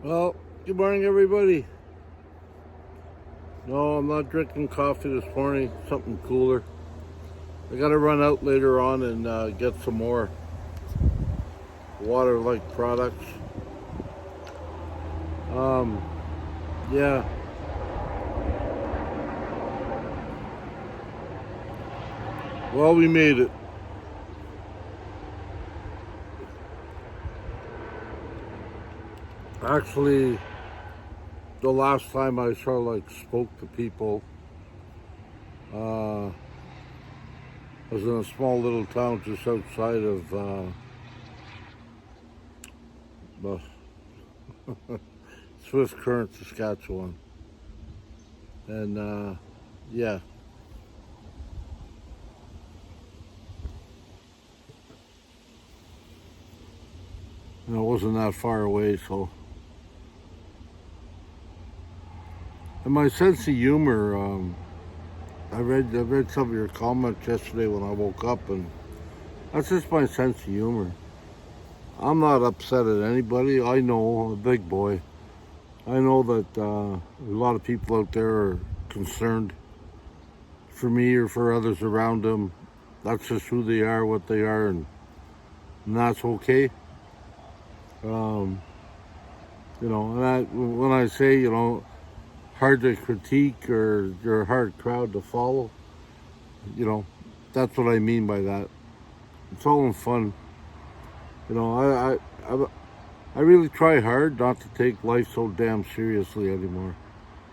Well, good morning, everybody. No, I'm not drinking coffee this morning. Something cooler. I got to run out later on and get some more water-like products. Um, yeah. Well, we made it. Actually, the last time I spoke to people, I was in a small little town just outside of the Swiss Current, Saskatchewan, and yeah, it wasn't that far away. So, and my sense of humor. I read some of your comments yesterday when I woke up, and that's just my sense of humor. I'm not upset at anybody. I know I'm a big boy. I know that a lot of people out there are concerned for me or for others around them. That's just who they are, what they are, and that's okay. Um, when I say, hard to critique or you're a hard crowd to follow, that's what I mean by that. It's all in fun. I really try hard not to take life so damn seriously anymore.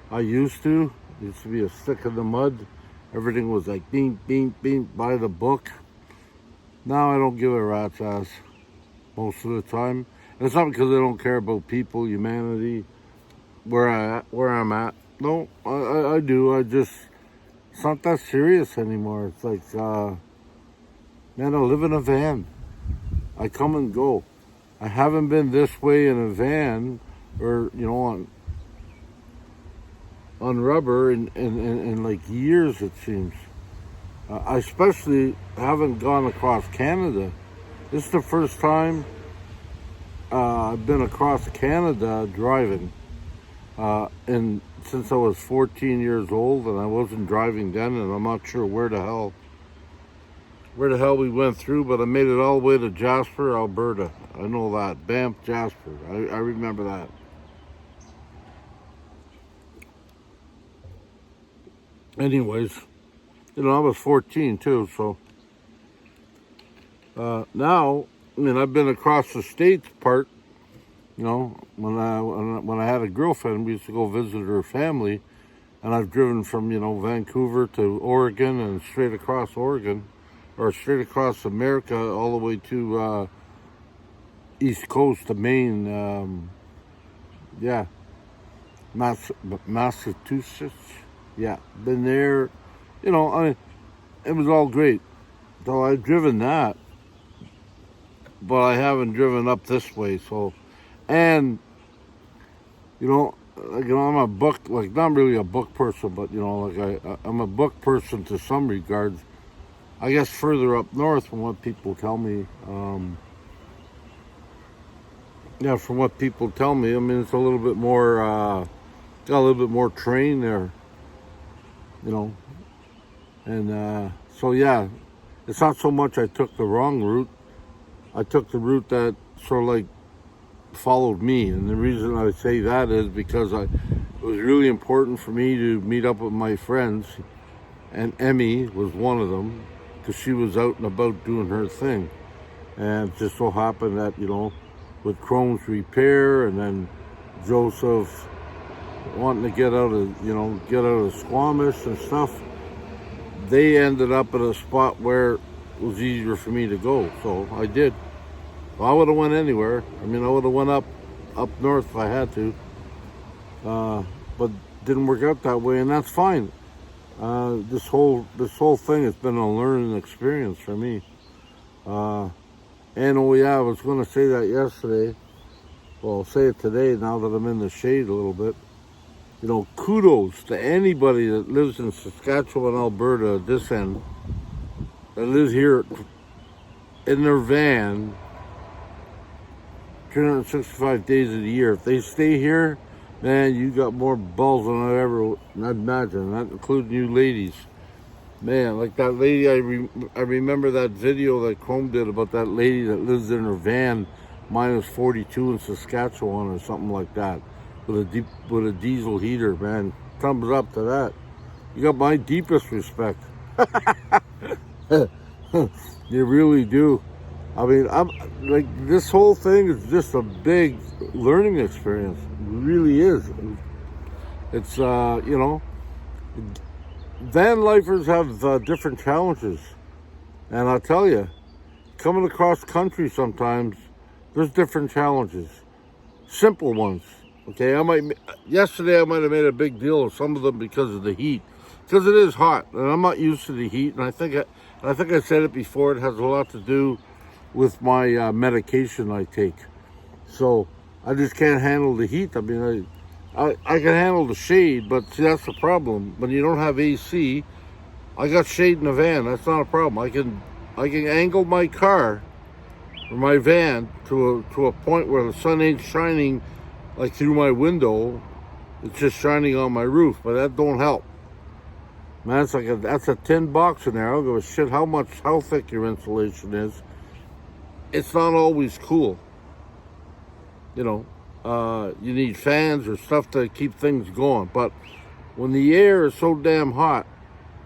I used to. Used to be a stick in the mud. Everything was like beep, beep, beep, by the book. Now I don't give a rat's ass most of the time. And it's not because I don't care about people, humanity, where I'm at. No, I do. It's not that serious anymore. It's like, man, I live in a van. I come and go. I haven't been this way in a van or, on rubber in like years, it seems. I especially haven't gone across Canada. This is the first time I've been across Canada driving. And since I was 14 years old, and I wasn't driving then, and I'm not sure where the hell we went through, but I made it all the way to Jasper, Alberta. I know that. Banff, Jasper. I remember that. Anyways, I was 14 too, so now, I've been across the states part. When I had a girlfriend, we used to go visit her family, and I've driven from Vancouver to Oregon and straight across Oregon, or straight across America all the way to East Coast to Maine. Yeah, Massachusetts. Yeah, been there. It was all great. So I've driven that, but I haven't driven up this way. So, and I'm a book, like, not really a book person, but I'm a book person to some regards. I guess further up north, from what people tell me. From what people tell me, it's a little bit more, got a little bit more terrain there, and so yeah, it's not so much I took the wrong route. I took the route that sort of like followed me, and the reason I say that is because it was really important for me to meet up with my friends, and Emmy was one of them, because she was out and about doing her thing, and it just so happened that with Chrome's repair, and then Joseph wanting to get out of Squamish and stuff, they ended up at a spot where it was easier for me to go, so I did. Well, I would have went anywhere. I would have went up north if I had to, but didn't work out that way, and that's fine. This whole thing has been a learning experience for me. And oh yeah, I was going to say that yesterday. Well, I'll say it today now that I'm in the shade a little bit. Kudos to anybody that lives in Saskatchewan, Alberta, this end, that lives here in their van, 365 days of the year. If they stay here, man, you got more balls than I'd imagine, not including you ladies. Man, like that lady, I remember that video that Chrome did about that lady that lives in her van, minus 42 in Saskatchewan or something like that, with a diesel heater. Man, thumbs up to that. You got my deepest respect. You really do. I mean, I'm like, this whole thing is just a big learning experience. It really is. It's you know, van lifers have different challenges, and I'll tell you, coming across country sometimes there's different challenges, simple ones. Okay, yesterday I might have made a big deal of some of them because of the heat, because it is hot, and I'm not used to the heat. And I think I said it before. It has a lot to do with my medication I take, so I just can't handle the heat. I mean, I can handle the shade, but see, that's the problem. When you don't have AC, I got shade in the van. That's not a problem. I can angle my car or my van to a point where the sun ain't shining like through my window. It's just shining on my roof, but that don't help. Man, that's a tin box in there. I don't give a shit how thick your insulation is. It's not always cool. You know, you need fans or stuff to keep things going. But when the air is so damn hot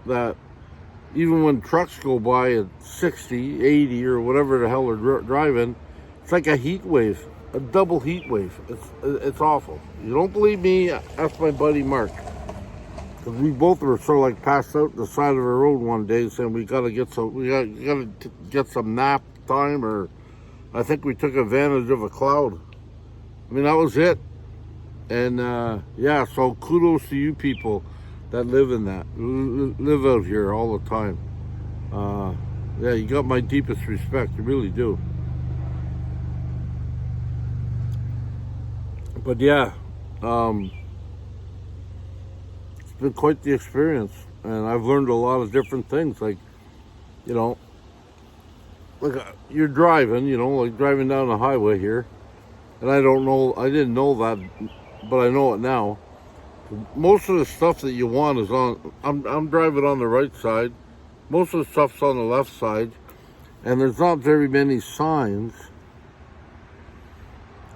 that even when trucks go by at 60, 80, or whatever the hell they're driving, it's like a heat wave, a double heat wave. It's awful. You don't believe me? Ask my buddy Mark. Because we both were sort of like passed out the side of the road one day saying we gotta get some nap time, or I think we took advantage of a cloud. I mean, that was it. And yeah, so kudos to you people that live in that, live out here all the time. Yeah, you got my deepest respect. You really do. But yeah, it's been quite the experience, and I've learned a lot of different things. Like, you know, like you're driving, you know, like driving down the highway here, and I didn't know that, but I know it now. Most of the stuff that you want is I'm driving on the right side. Most of the stuff's on the left side, and there's not very many signs.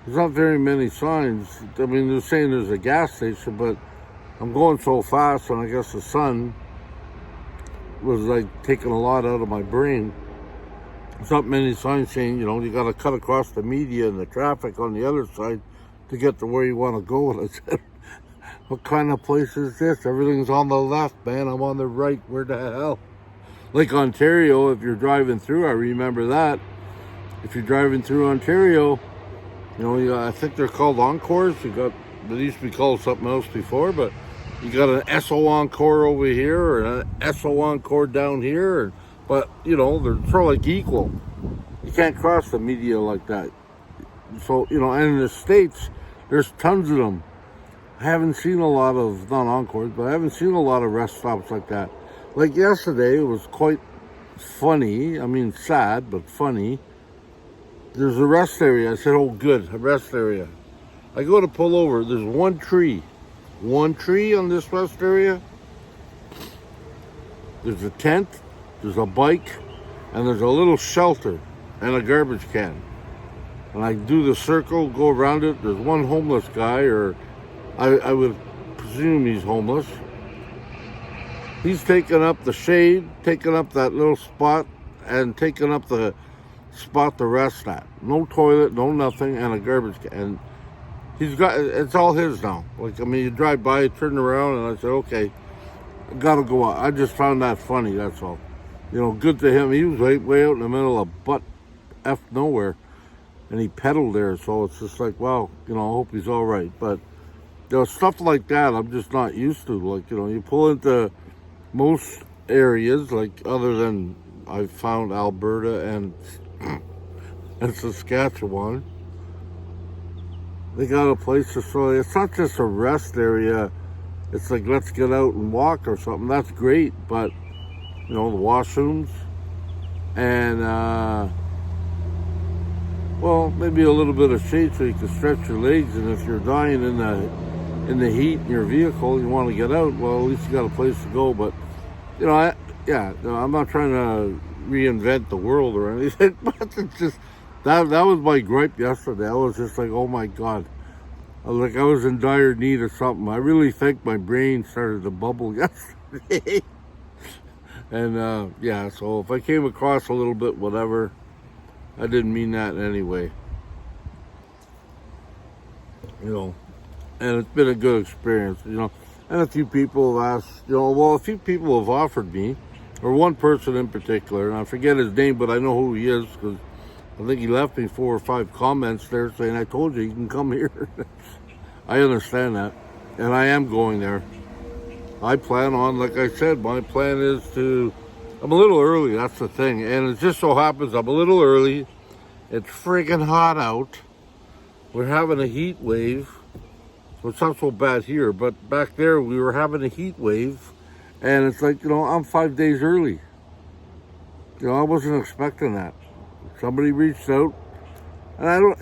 There's not very many signs. I mean, they're saying there's a gas station, but I'm going so fast, and I guess the sun was like taking a lot out of my brain. There's not many signs saying, you know, you got to cut across the media and the traffic on the other side to get to where you want to go. And I said, what kind of place is this? Everything's on the left, man. I'm on the right. Where the hell? Like Ontario, if you're driving through, I remember that. If you're driving through Ontario, you know, I think they're called Encores. They used to be called something else before, but you got an SO Encore over here or an SO Encore down here. But, you know, they're sort of like equal. You can't cross the media like that. So, you know, and in the States, there's tons of them. I haven't seen a lot of, not Encores, but I haven't seen a lot of rest stops like that. Like yesterday, it was quite funny. I mean, sad, but funny. There's a rest area. I said, oh, good, a rest area. I go to pull over. There's one tree on this rest area. There's a tent, there's a bike, and there's a little shelter and a garbage can. And I do the circle, go around it. There's one homeless guy, or I would presume he's homeless. He's taking up the shade, taking up that little spot, and taking up the spot to rest at. No toilet, no nothing, and a garbage can. And it's all his now. Like, I mean, you drive by, you turn around, and I said, okay, I gotta go out. I just found that funny, that's all. You know, good to him. He was way out in the middle of butt F nowhere, and he pedaled there, so it's just like, wow, you know, I hope he's all right. But, you know, stuff like that I'm just not used to. Like, you know, you pull into most areas, like, other than I found Alberta and Saskatchewan, they got a place to throw. It's not just a rest area. It's like, let's get out and walk or something. That's great, but, you know, the washrooms and, well, maybe a little bit of shade so you can stretch your legs. And if you're dying in the heat in your vehicle, you want to get out. Well, at least you got a place to go. But no, I'm not trying to reinvent the world or anything. But it's just that was my gripe yesterday. I was just like, oh my God. I was in dire need of something. I really think my brain started to bubble yesterday. And so if I came across a little bit whatever, I didn't mean that in any way. And it's been a good experience, And a few people have asked, a few people have offered me, or one person in particular, and I forget his name, but I know who he is because I think he left me 4 or 5 comments there saying, I told you can come here. I understand that. And I am going there. I plan on, like I said, my plan is I'm a little early, that's the thing. And it just so happens I'm a little early. It's friggin' hot out. We're having a heat wave. So it's not so bad here. But back there, we were having a heat wave. And it's like, I'm 5 days early. I wasn't expecting that. Somebody reached out. And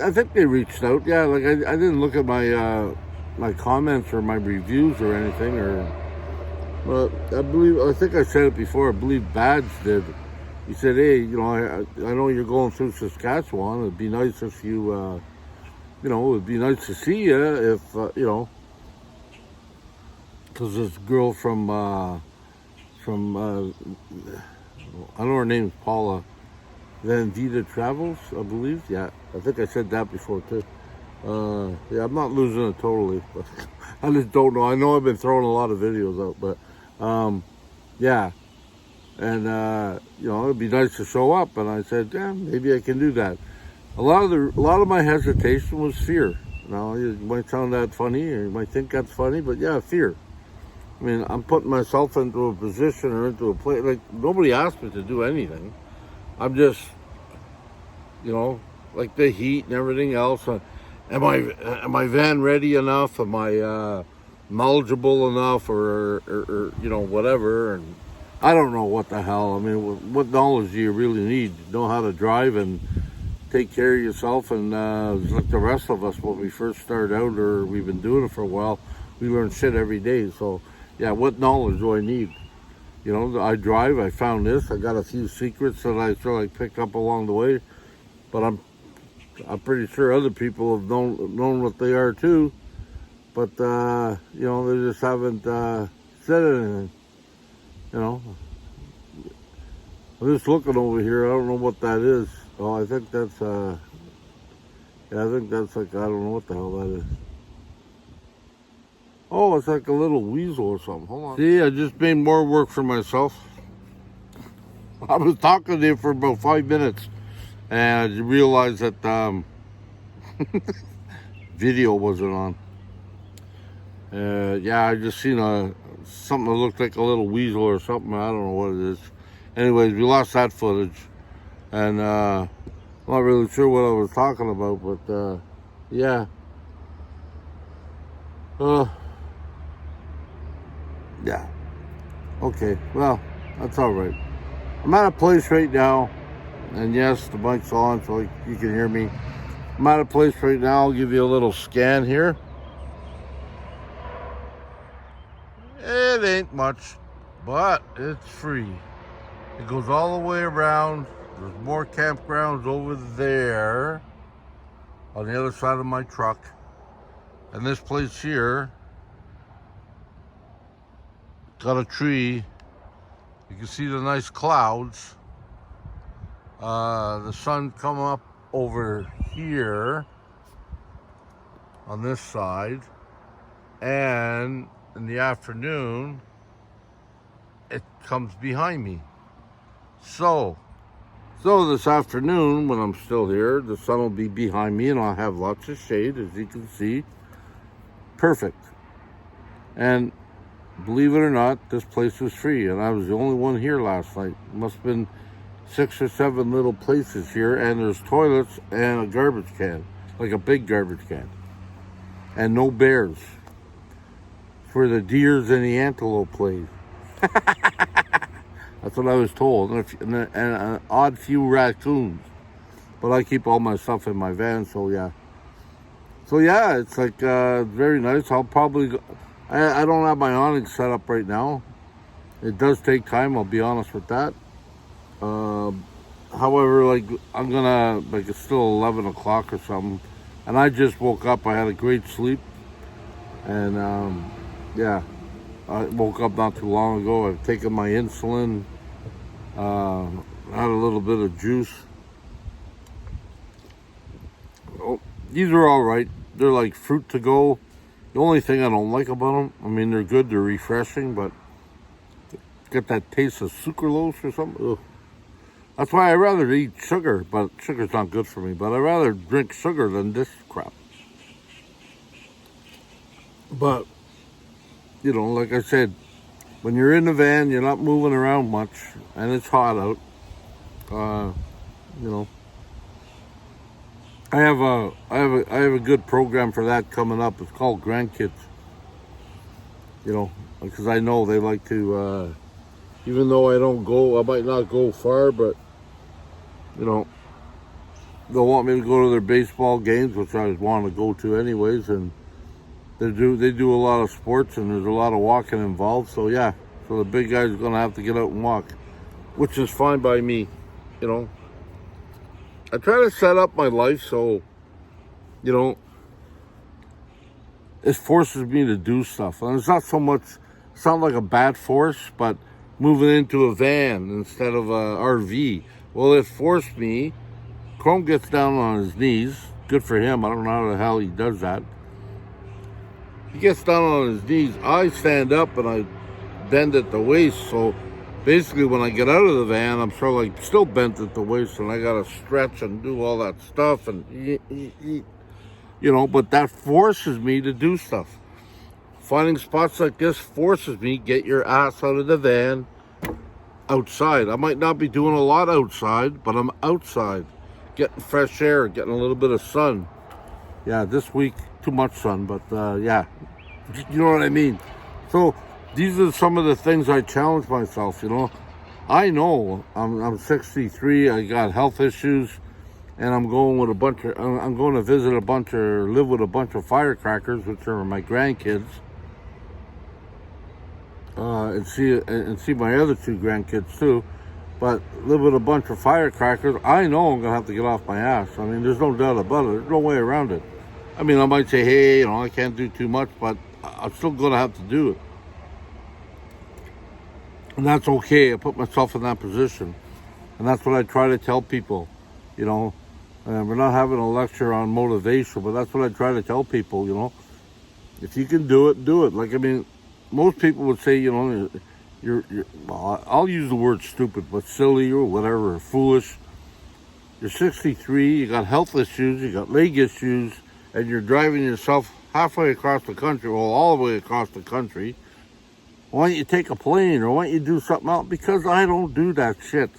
I think they reached out. Yeah, like I didn't look at my comments or my reviews or anything. But I think I said it before. I believe Bads did. He said, hey, I know you're going through Saskatchewan. It'd be nice if you, it'd be nice to see you if, because this girl from I know her name's Paula. Van Vita Travels, I believe. Yeah, I think I said that before too. I'm not losing it totally, but I just don't know. I know I've been throwing a lot of videos out, but yeah. And it'd be nice to show up. And I said, yeah, maybe I can do that. A lot of my hesitation was fear. Now, it might sound that funny, or you might think that's funny, but yeah, fear. I mean, I'm putting myself into a position or into a place like nobody asked me to do anything. I'm just, like the heat and everything else. Am my van ready enough? Am I knowledgeable enough, or whatever? And I don't know what the hell. I mean, what knowledge do you really need? Know how to drive and take care of yourself. And like the rest of us, when we first started out, or we've been doing it for a while, we learn shit every day. So, yeah, what knowledge do I need? I drive. I found this. I got a few secrets that I sort of picked up along the way, but I'm pretty sure other people have known what they are too. But they just haven't said anything. I'm just looking over here. I don't know what that is. Oh, I think that's I think that's like, I don't know what the hell that is. Oh, it's like a little weasel or something. Hold on. See, I just made more work for myself. I was talking to you for about 5 minutes, and I realized that video wasn't on. I just seen something that looked like a little weasel or something. I don't know what it is. Anyways, we lost that footage, and I'm not really sure what I was talking about, but yeah. Yeah. Okay. Well, that's all right. I'm at a place right now, and yes, the mic's on, so you can hear me. I'm at a place right now. I'll give you a little scan here. It ain't much, but it's free. It goes all the way around. There's more campgrounds over there on the other side of my truck. And this place here got a tree. You can see the nice clouds. The sun come up over here on this side, and in the afternoon it comes behind me. So this afternoon, when I'm still here, the sun will be behind me and I'll have lots of shade, as you can see. Perfect. And believe it or not, this place was free, and I was the only one here last night. Must have been 6 or 7 little places here, and there's toilets and a garbage can, like a big garbage can, and no bears. It's where the deers and the antelope plays. That's what I was told, and an odd few raccoons. But I keep all my stuff in my van, so yeah. So yeah, it's like very nice. I'll probably go, I don't have my awning set up right now. It does take time, I'll be honest with that. However, like I'm gonna, like it's still 11 o'clock or something, and I just woke up. I had a great sleep, and yeah, I woke up not too long ago. I've taken my insulin, had a little bit of juice. Oh, these are all right. They're like fruit to go. The only thing I don't like about them, I mean, they're good, they're refreshing, but get that taste of sucralose or something. Ugh. That's why I rather eat sugar, but sugar's not good for me. But I rather drink sugar than this crap. But you know, like I said, when you're in the van, you're not moving around much, and it's hot out. You know, I have a good program for that coming up. It's called Grandkids. You know, because I know they like to. Even though I might not go far, but you know, they'll want me to go to their baseball games, which I want to go to anyways, and they do a lot of sports, and there's a lot of walking involved. So yeah, so the big guy's gonna have to get out and walk, which is fine by me. You know, I try to set up my life so, you know, it forces me to do stuff, and it's not so much. It's not like a bad force, but moving into a van instead of a RV. Well, it forced me. Chrome gets down on his knees. Good for him. I don't know how the hell he does that. He gets down on his knees. I stand up and I bend at the waist. So basically when I get out of the van, I'm sort of like still bent at the waist, and I got to stretch and do all that stuff. And, you know, but that forces me to do stuff. Finding spots like this forces me, get your ass out of the van, outside. I might not be doing a lot outside, but I'm outside, getting fresh air, getting a little bit of sun. Yeah, this week, too much sun, but yeah, you know what I mean. So these are some of the things I challenge myself, you know. I know I'm 63, I got health issues, and I'm going with I'm going to live with a bunch of firecrackers, which are my grandkids. And see my other two grandkids too, but live with a bunch of firecrackers. I know I'm gonna have to get off my ass. I mean, there's no doubt about it. There's no way around it. I mean, I might say, hey, you know, I can't do too much, but I'm still gonna have to do it, and that's okay. I put myself in that position, and that's what I try to tell people. You know, we're not having a lecture on motivation, but that's what I try to tell people. You know, if you can do it, do it. Like, I mean, most people would say, you know, well, I'll use the word stupid, but silly or whatever, or foolish. You're 63, you got health issues, you got leg issues, and you're driving yourself halfway across the country, well, all the way across the country. Why don't you take a plane, or why don't you do something else? Because I don't do that shit.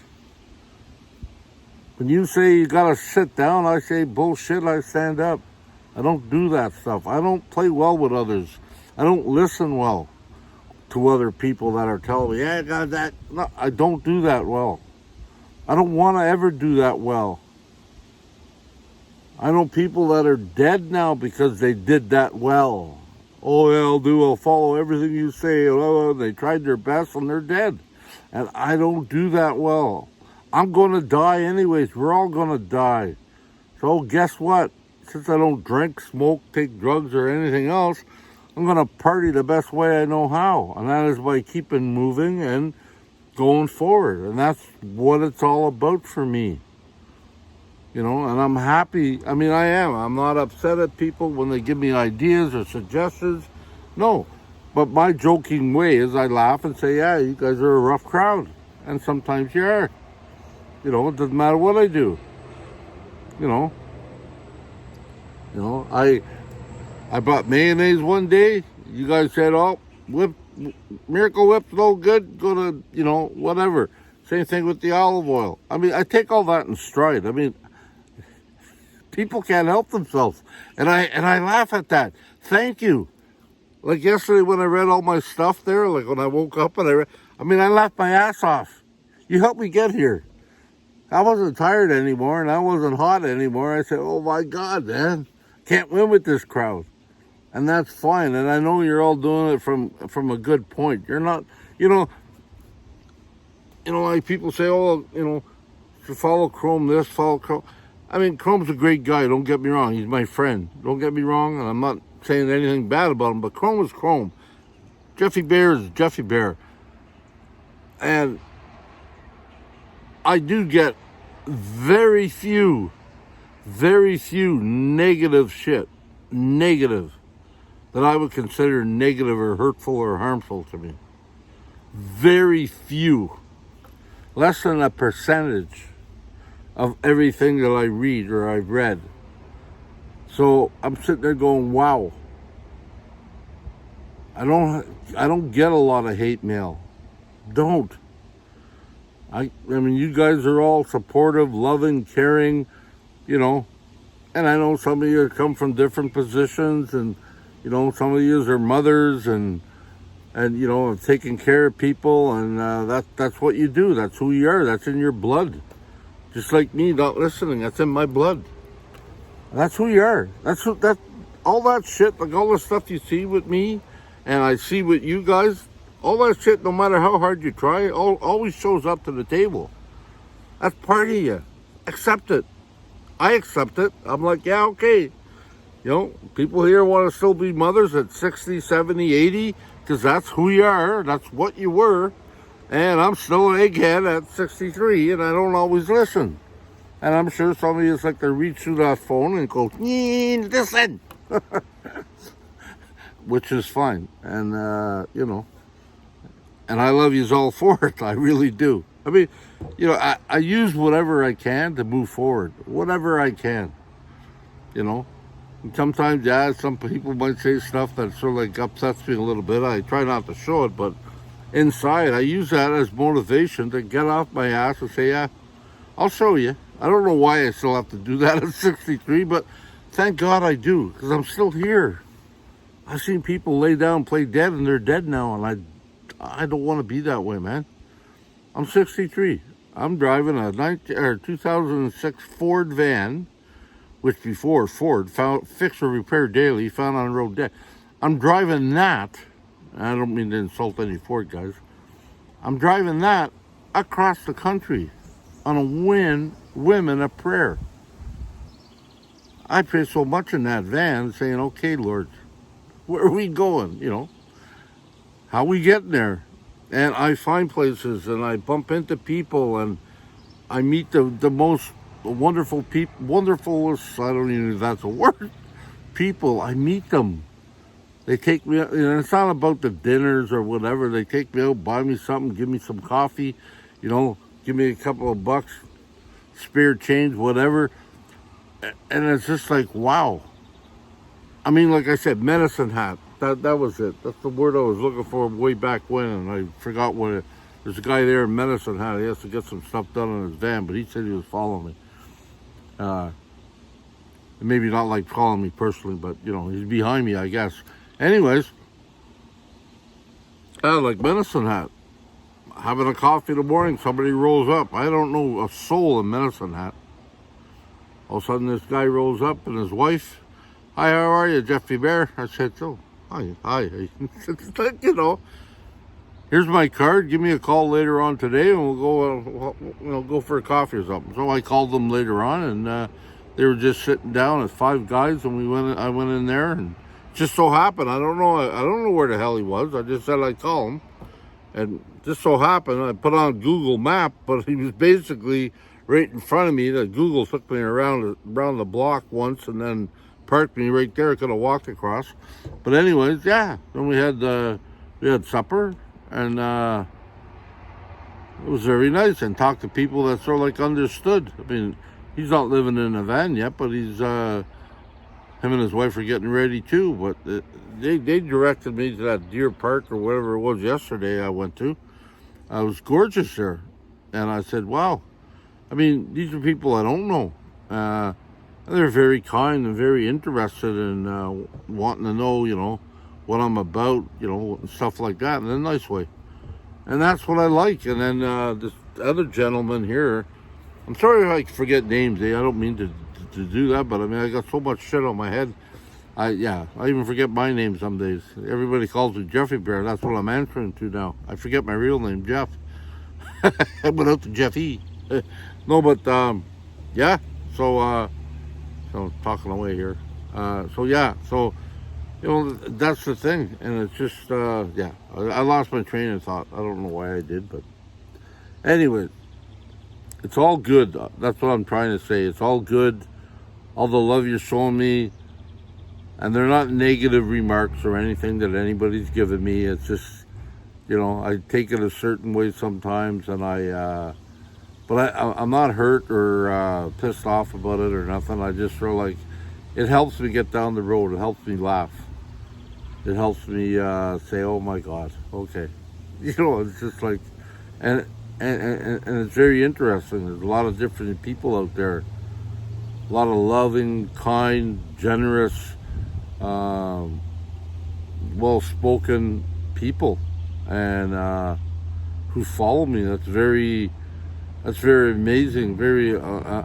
When you say you gotta sit down, I say bullshit, I stand up. I don't do that stuff. I don't play well with others. I don't listen well to other people that are telling me, yeah, I got that. No, I don't do that well. I don't want to ever do that well. I know people that are dead now because they did that well. Oh, yeah, I'll follow everything you say. Oh, they tried their best and they're dead. And I don't do that well. I'm going to die anyways. We're all going to die. So guess what? Since I don't drink, smoke, take drugs, or anything else, I'm going to party the best way I know how. And that is by keeping moving and going forward. And that's what it's all about for me. You know, and I'm happy. I mean, I am. I'm not upset at people when they give me ideas or suggestions. No. But my joking way is I laugh and say, yeah, you guys are a rough crowd. And sometimes you are. You know, it doesn't matter what I do. You know, I bought mayonnaise one day. You guys said, oh, Miracle Whip's no good. Go to, you know, whatever. Same thing with the olive oil. I mean, I take all that in stride. I mean, people can't help themselves. And I laugh at that. Thank you. Like yesterday when I read all my stuff there, like when I woke up and I laughed my ass off. You helped me get here. I wasn't tired anymore, and I wasn't hot anymore. I said, oh my God, man, can't win with this crowd. And that's fine. And I know you're all doing it from a good point. You're not, like people say, oh, to follow Chrome this, follow Chrome. I mean, Chrome's a great guy. Don't get me wrong. He's my friend. Don't get me wrong. And I'm not saying anything bad about him, but Chrome is Chrome. Jeffy Bear is Jeffy Bear. And I do get very few negative shit, negative, that I would consider negative or hurtful or harmful to me. Very few. Less than a percentage of everything that I read or I've read. So I'm sitting there going, wow. I don't get a lot of hate mail. Don't. I mean, you guys are all supportive, loving, caring, and I know some of you come from different positions, and, some of you are mothers and taking care of people, and that's what you do. That's who you are. That's in your blood. Just like me not listening, that's in my blood. That's who you are. All that shit, like all the stuff you see with me, and I see with you guys, all that shit, no matter how hard you try, always shows up to the table. That's part of you. Accept it. I accept it. I'm like, yeah, okay. People here want to still be mothers at 60, 70, 80, because that's who you are. That's what you were. And I'm still an egghead at 63, and I don't always listen. And I'm sure some of you like to reach through that phone and go, listen. Which is fine. And, and I love yous all for it. I really do. I mean, I use whatever I can to move forward. Whatever I can. And sometimes, some people might say stuff that sort of like upsets me a little bit. I try not to show it, but inside, I use that as motivation to get off my ass and say, yeah, I'll show you. I don't know why I still have to do that at 63, but thank God I do, because I'm still here. I've seen people lay down, play dead, and they're dead now, and I don't want to be that way, man. I'm 63. I'm driving a 2006 Ford van, which before Ford found fix or repair daily, found on road dead. I'm driving that. I don't mean to insult any Ford guys. I'm driving that across the country on a whim and a prayer. I pray so much in that van saying, okay, Lord, where are we going? How we getting there? And I find places and I bump into people and I meet the most wonderful people, wonderfulest, I don't even know if that's a word, people. I meet them. They take me out, it's not about the dinners or whatever. They take me out, buy me something, give me some coffee, give me a couple of bucks, spare change, whatever. And it's just like, wow. I mean, like I said, medicine hat. That was it. That's the word I was looking for way back when, and I forgot what it. There's a guy there in medicine hat. He has to get some stuff done in his van, but he said he was following me. Maybe not like following me personally, but he's behind me, I guess. Anyways, like medicine hat. Having a coffee in the morning, somebody rolls up. I don't know a soul in medicine hat. All of a sudden, this guy rolls up and his wife, hi, how are you, Jeffy Bear? I said, so, hi. Here's my card. Give me a call later on today, and we'll go, go for a coffee or something. So I called them later on, and they were just sitting down as 5 guys, and I went in there, and just so happened, I don't know where the hell he was. I just said I'd call him, and just so happened, I put on Google Map, but he was basically right in front of me. The Google took me around the block once, and then parked me right there. I could have walked across. But anyways, yeah. Then we had supper, and it was very nice, and talked to people that sort of like understood. I mean, he's not living in a van yet, but he's him and his wife are getting ready too. But they directed me to that deer park or whatever it was yesterday I went to. It was gorgeous there, and I said, wow. I mean, these are people I don't know. They're very kind and very interested in wanting to know, what I'm about, and stuff like that in a nice way. And that's what I like. And then this other gentleman here, I'm sorry if I forget names. I don't mean to do that, but I mean, I got so much shit on my head. I even forget my name some days. Everybody calls me Jeffy Bear. That's what I'm answering to now. I forget my real name, Jeff. I went out to Jeffy. No, but yeah. So talking away here. So that's the thing, and it's just I lost my train of thought. I don't know why I did, but anyway, it's all good. That's what I'm trying to say. It's all good. All the love you're showing me, and they're not negative remarks or anything that anybody's given me. It's just, I take it a certain way sometimes, and I'm not hurt or pissed off about it or nothing. I just feel like it helps me get down the road. It helps me laugh. It helps me say, "Oh my God, okay." It's just like, and it's very interesting. There's a lot of different people out there. A lot of loving, kind, generous, well-spoken people, and who follow me. That's very amazing.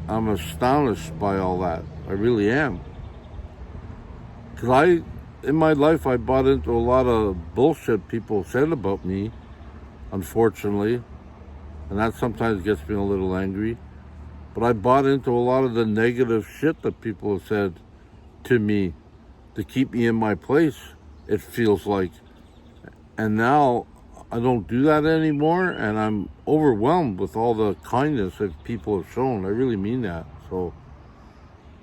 I'm astonished by all that. I really am. Because in my life, I bought into a lot of bullshit people said about me, unfortunately, and that sometimes gets me a little angry. But I bought into a lot of the negative shit that people have said to me to keep me in my place, it feels like. And now I don't do that anymore, and I'm overwhelmed with all the kindness that people have shown. I really mean that. So,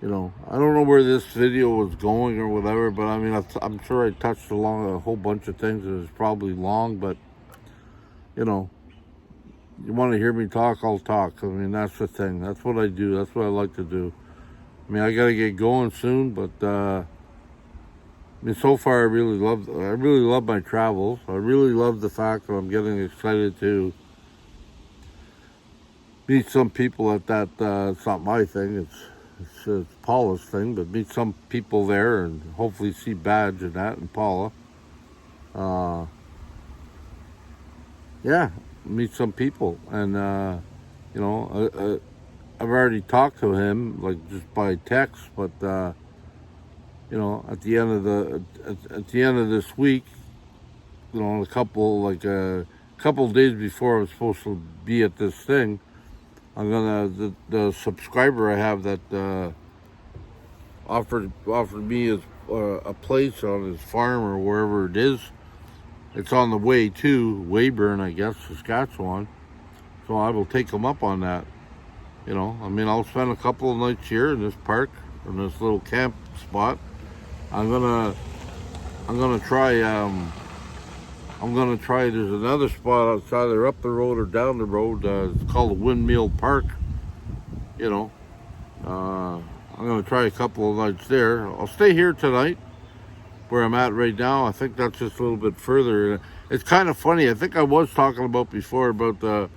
I don't know where this video was going or whatever, but I mean, I'm sure I touched along a whole bunch of things. It was probably long, but, you want to hear me talk, I'll talk. I mean, that's the thing. That's what I do. That's what I like to do. I mean, I got to get going soon, but, so far I really love my travels. I really love the fact that I'm getting excited to meet some people at that, it's not my thing, it's Paula's thing, but meet some people there and hopefully see Badge and that and Paula. Meet some people, and I've already talked to him, like, just by text, but at the end of this week, a couple of days before I was supposed to be at this thing, the subscriber I have that offered me a place on his farm or wherever it is. It's on the way to Weyburn, I guess, Saskatchewan. So I will take him up on that. I'll spend a couple of nights here in this park, in this little camp spot. I'm gonna try. There's another spot outside there, up the road or down the road. It's called the Windmill Park. I'm gonna try a couple of nights there. I'll stay here tonight, where I'm at right now. I think that's just a little bit further. It's kind of funny. I think I was talking about before about the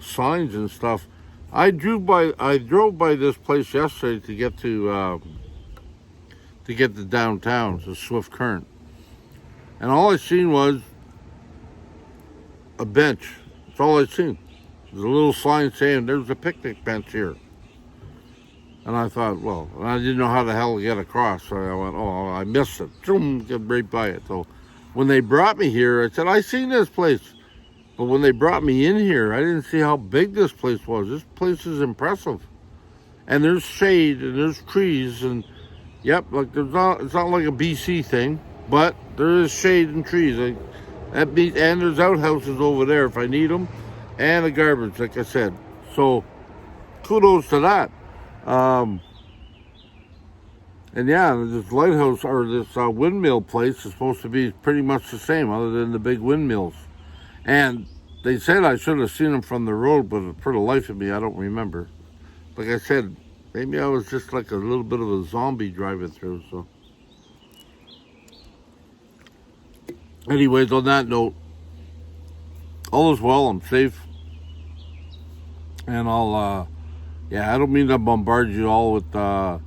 signs and stuff. I drove by this place yesterday to get to downtown, to Swift Current, and all I seen was a bench. That's all I seen. There's a little sign saying there's a picnic bench here. And I thought, well, I didn't know how the hell to get across. So I went, I missed it. Zoom, get right by it. So when they brought me here, I said, I seen this place. But when they brought me in here, I didn't see how big this place was. This place is impressive. And there's shade and there's trees and, yep, like it's not like a BC thing, but there is shade and trees. And there's outhouses over there if I need them, and a garbage, like I said. So kudos to that. This lighthouse or this windmill place is supposed to be pretty much the same, other than the big windmills. And they said I should have seen them from the road, but for the life of me, I don't remember. Like I said, maybe I was just like a little bit of a zombie driving through. So, anyways, on that note, all is well. I'm safe, and I don't mean to bombard you all with a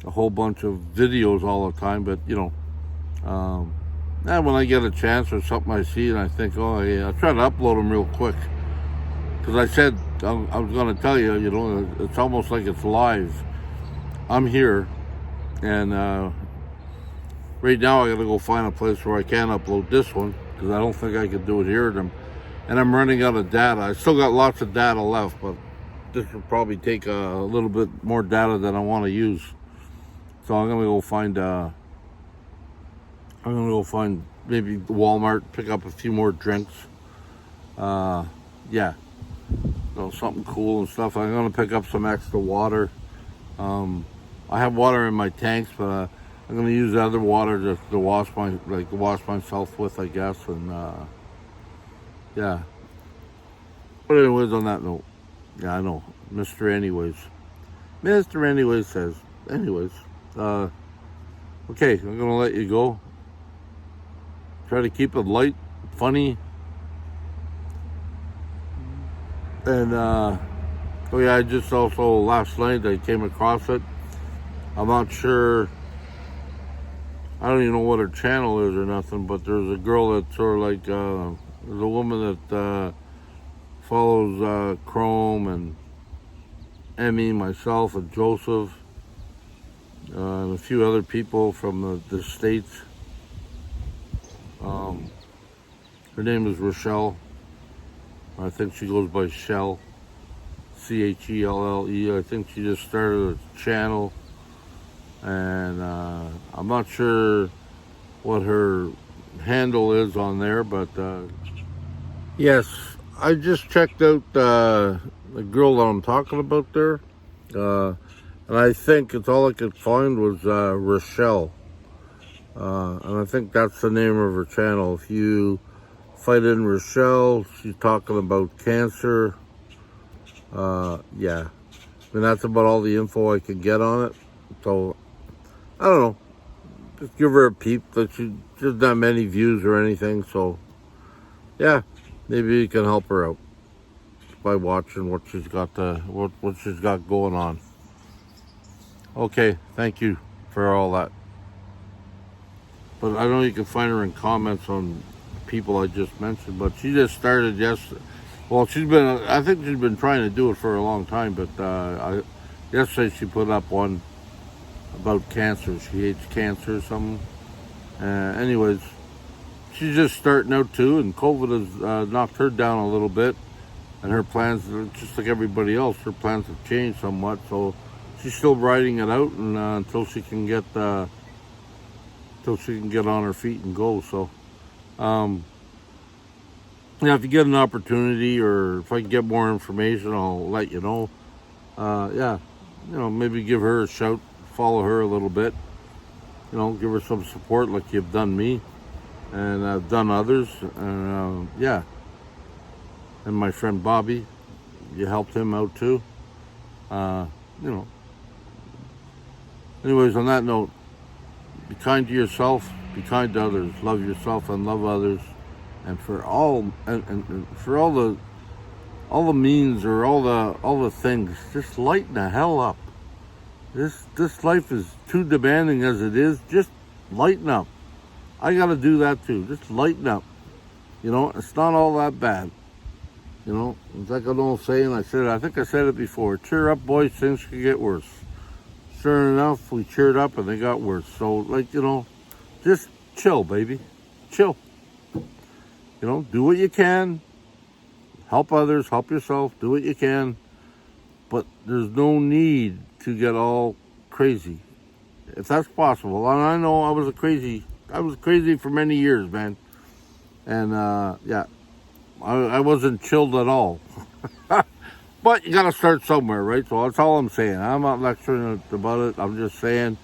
whole bunch of videos all the time, but when I get a chance or something I see and I think, I'll try to upload them real quick. Because I said I was going to tell you, it's almost like it's live. I'm here, and right now I got to go find a place where I can upload this one, because I don't think I could do it here. And I'm running out of data. I still got lots of data left, but this will probably take a little bit more data than I want to use. So I'm gonna go find maybe Walmart, pick up a few more drinks. Yeah, something cool and stuff. I'm gonna pick up some extra water. I have water in my tanks, but I'm gonna use the other water just to wash myself with, I guess. And yeah. But anyways, on that note, yeah, I know, Mr. Anyways says, anyways. Okay, I'm gonna let you go. Try to keep it light, funny, and oh yeah, I just also last night I came across it. I'm not sure. I don't even know what her channel is or nothing, but there's a girl that's sort of like there's a woman that follows Chrome and Emmy, myself, and Joseph. And a few other people from the States. Her name is Rochelle. I think she goes by Shell. Chelle. I think she just started a channel. And I'm not sure what her handle is on there, but yes, I just checked out the girl that I'm talking about there. And I think it's all I could find was Rochelle. And I think that's the name of her channel. If you fight in Rochelle, she's talking about cancer. Yeah. And that's about all the info I could get on it. So, I don't know. Just give her a peep. She's not many views or anything. So, yeah. Maybe you can help her out by watching what she's got what she's got going on. Okay, thank you for all that. But I know you can find her in comments on people I just mentioned, but she just started yesterday. Well, I think she's been trying to do it for a long time, but yesterday she put up one about cancer. She hates cancer or something. Anyways, she's just starting out too, and COVID has knocked her down a little bit. And her plans, just like everybody else, her plans have changed somewhat. So she's still riding it out, and until she can get on her feet and go. So, yeah, if you get an opportunity, or if I can get more information, I'll let you know. Yeah, maybe give her a shout, follow her a little bit. Give her some support like you've done me, and I've done others. And yeah, and my friend Bobby, you helped him out too. Anyways, on that note, be kind to yourself, be kind to others, love yourself and love others, and for all for all the means or all the things, just lighten the hell up. This life is too demanding as it is. Just lighten up. I got to do that too. Just lighten up. It's not all that bad. It's like an old saying. I think I said it before. Cheer up, boys. Things could get worse. Sure enough, we cheered up and they got worse. So, just chill, baby. Chill. Do what you can. Help others. Help yourself. Do what you can. But there's no need to get all crazy, if that's possible. And I know I was crazy for many years, man. And yeah, I wasn't chilled at all. But you got to start somewhere, right? So that's all I'm saying. I'm not lecturing about it. I'm just saying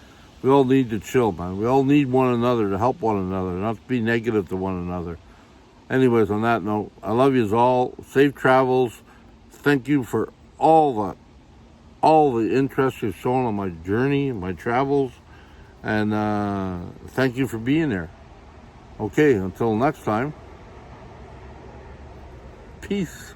we all need to chill, man. We all need one another to help one another, not to be negative to one another. Anyways, on that note, I love you all. Safe travels. Thank you for all the interest you've shown on my journey, my travels, and thank you for being there. Okay, until next time, peace.